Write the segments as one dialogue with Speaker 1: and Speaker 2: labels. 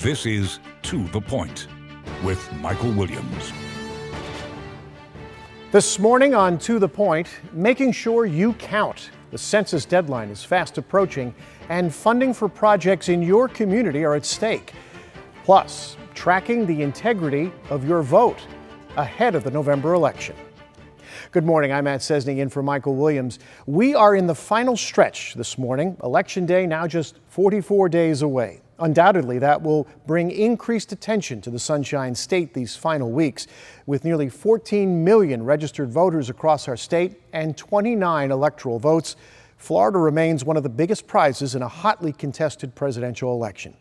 Speaker 1: This is To the Point with Michael Williams.
Speaker 2: This morning on To the Point, making sure you count. The census deadline is fast approaching, and funding for projects in your community are at stake. Plus, tracking the integrity of your vote ahead of the November election. Good morning, I'm Sczesny in for Michael Williams. We are in the final stretch this morning. Election Day now just 44 days away. Undoubtedly, that will bring increased attention to the Sunshine State these final weeks. With nearly 14 million registered voters across our state and 29 electoral votes, Florida remains one of the biggest prizes in a hotly contested presidential election.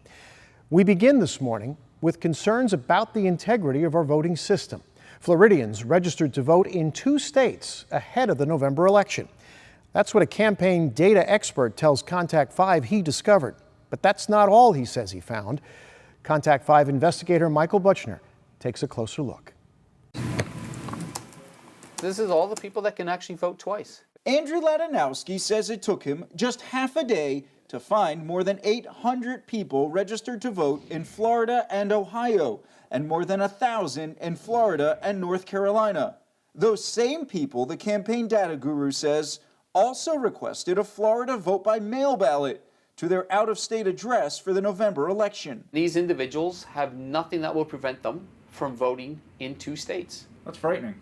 Speaker 2: We begin this morning with concerns about the integrity of our voting system. Floridians registered to vote in 2 states ahead of the November election. That's what a campaign data expert tells Contact 5 he discovered. But that's not all he says he found. Contact 5 investigator Michael Buczyner takes a closer look.
Speaker 3: This is all the people that can actually vote twice.
Speaker 4: Andrew Ladanowski says it took him just half a day to find more than 800 people registered to vote in Florida and Ohio, and more than 1,000 in Florida and North Carolina. Those same people, the campaign data guru says, also requested a Florida vote by mail ballot to their out-of-state address for the November election.
Speaker 3: These individuals have nothing that will prevent them from voting in 2 states.
Speaker 4: That's frightening.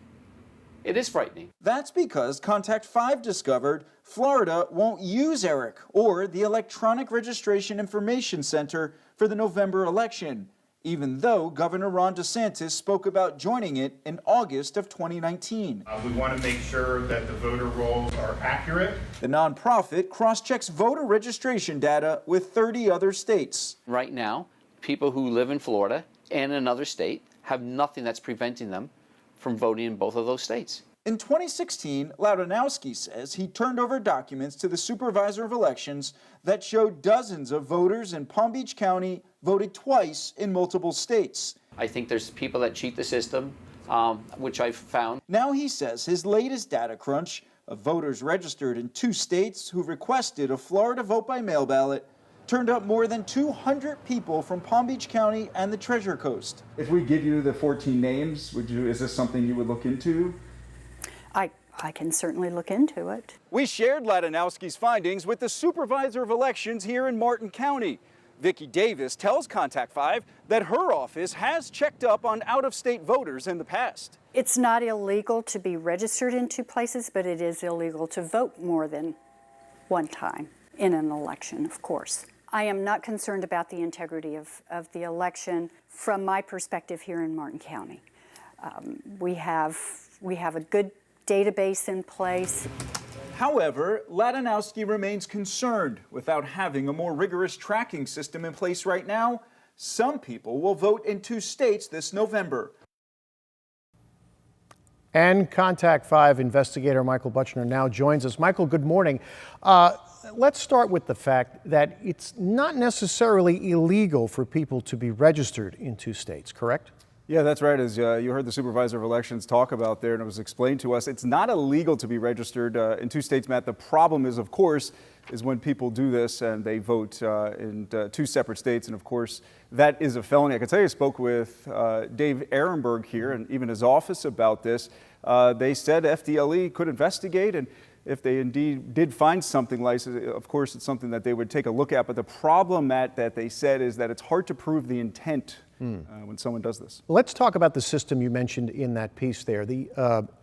Speaker 3: It is frightening.
Speaker 4: That's because Contact 5 discovered Florida won't use ERIC or the Electronic Registration Information Center for the November election, even though Governor Ron DeSantis spoke about joining it in August of 2019.
Speaker 5: We want to make sure that the voter rolls are accurate.
Speaker 4: The nonprofit cross-checks voter registration data with 30 other states.
Speaker 3: Right now, people who live in Florida and another state have nothing that's preventing them from voting in both of those states.
Speaker 4: In 2016, Ladanowski says he turned over documents to the supervisor of elections that showed dozens of voters in Palm Beach County voted twice in multiple states.
Speaker 3: I think there's people that cheat the system, which I've found.
Speaker 4: Now he says his latest data crunch of voters registered in 2 states who requested a Florida vote by mail ballot turned up more than 200 people from Palm Beach County and the Treasure Coast.
Speaker 6: If we give you the 14 names, is this something you would look into?
Speaker 7: I can certainly look into it.
Speaker 4: We shared Ladanowski's findings with the supervisor of elections here in Martin County. Vicki Davis tells Contact 5 that her office has checked up on out-of-state voters in the past.
Speaker 7: It's not illegal to be registered in 2 places, but it is illegal to vote more than 1 time in an election, of course. I am not concerned about the integrity of the election from my perspective here in Martin County. We have a good database in place.
Speaker 4: However, Ladanowski remains concerned without having a more rigorous tracking system in place right now. Some people will vote in 2 states this November.
Speaker 2: And Contact 5 investigator Michael Buczyner now joins us. Michael, good morning. Let's start with the fact that it's not necessarily illegal for people to be registered in 2 states, correct?
Speaker 6: Yeah, that's right. As you heard the supervisor of elections talk about there, and it was explained to us, it's not illegal to be registered in 2 states, Matt. The problem is, of course, is when people do this and they vote in 2 separate states, and of course, that is a felony. I can tell you, I spoke with Dave Ehrenberg here and even his office about this. They said FDLE could investigate, and if they indeed did find something like this, of course, it's something that they would take a look at. But the problem, Matt, that they said is that it's hard to prove the intent when someone does this.
Speaker 2: Let's talk about the system you mentioned in that piece there, the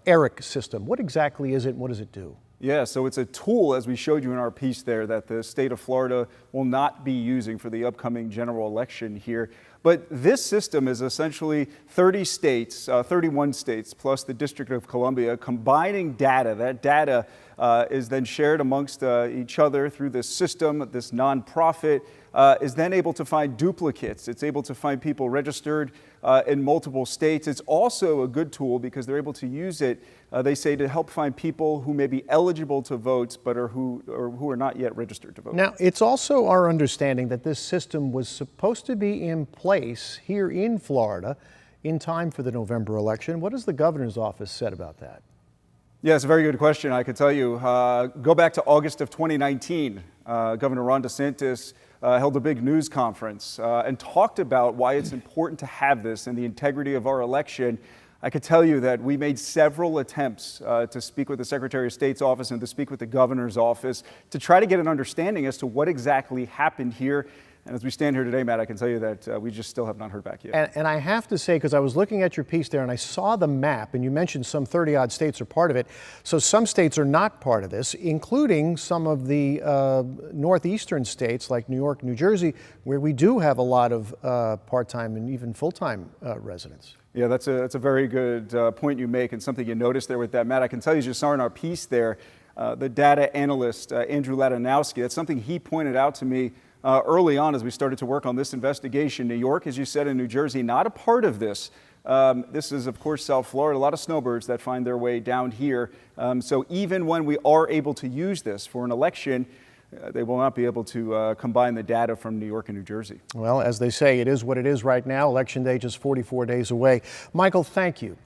Speaker 2: ERIC system. What exactly is it and what does it do?
Speaker 6: Yeah, so it's a tool, as we showed you in our piece there, that the state of Florida will not be using for the upcoming general election here. But this system is essentially 30 states, 31 states, plus the District of Columbia, combining data. That data is then shared amongst each other through this system. This nonprofit is then able to find duplicates. It's able to find people registered in multiple states. It's also a good tool because they're able to use it, they say, to help find people who may be eligible to vote but who are not yet registered to vote.
Speaker 2: Now, it's also our understanding that this system was supposed to be in place here in Florida in time for the November election. What has the governor's office said about that?
Speaker 6: Yeah, it's a very good question. I can tell you, go back to August of 2019. Governor Ron DeSantis held a big news conference and talked about why it's important to have this and the integrity of our election. I could tell you that we made several attempts to speak with the Secretary of State's office and to speak with the governor's office to try to get an understanding as to what exactly happened here. And as we stand here today, Matt, I can tell you that we just still have not heard back yet.
Speaker 2: And I have to say, because I was looking at your piece there and I saw the map, and you mentioned some 30-odd states are part of it. So some states are not part of this, including some of the northeastern states like New York, New Jersey, where we do have a lot of part-time and even full-time residents.
Speaker 6: Yeah, that's a very good point you make, and something you noticed there with that, Matt. I can tell you, as you saw in our piece there, the data analyst, Andrew Ladanowski, that's something he pointed out to me early on as we started to work on this investigation. New York, as you said, and New Jersey, not a part of this. This is, of course, South Florida, a lot of snowbirds that find their way down here. So even when we are able to use this for an election, they will not be able to combine the data from New York and New Jersey.
Speaker 2: Well, as they say, it is what it is right now. Election day just 44 days away. Michael, thank you.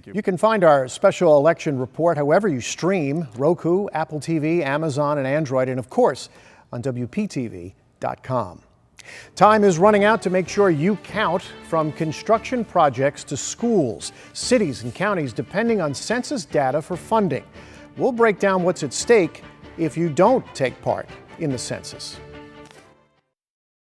Speaker 2: You can find our special election report however you stream: Roku, Apple TV, Amazon, and Android, and of course on WPTV.com. Time is running out to make sure you count, from construction projects to schools, cities and counties depending on census data for funding. We'll break down what's at stake if you don't take part in the census.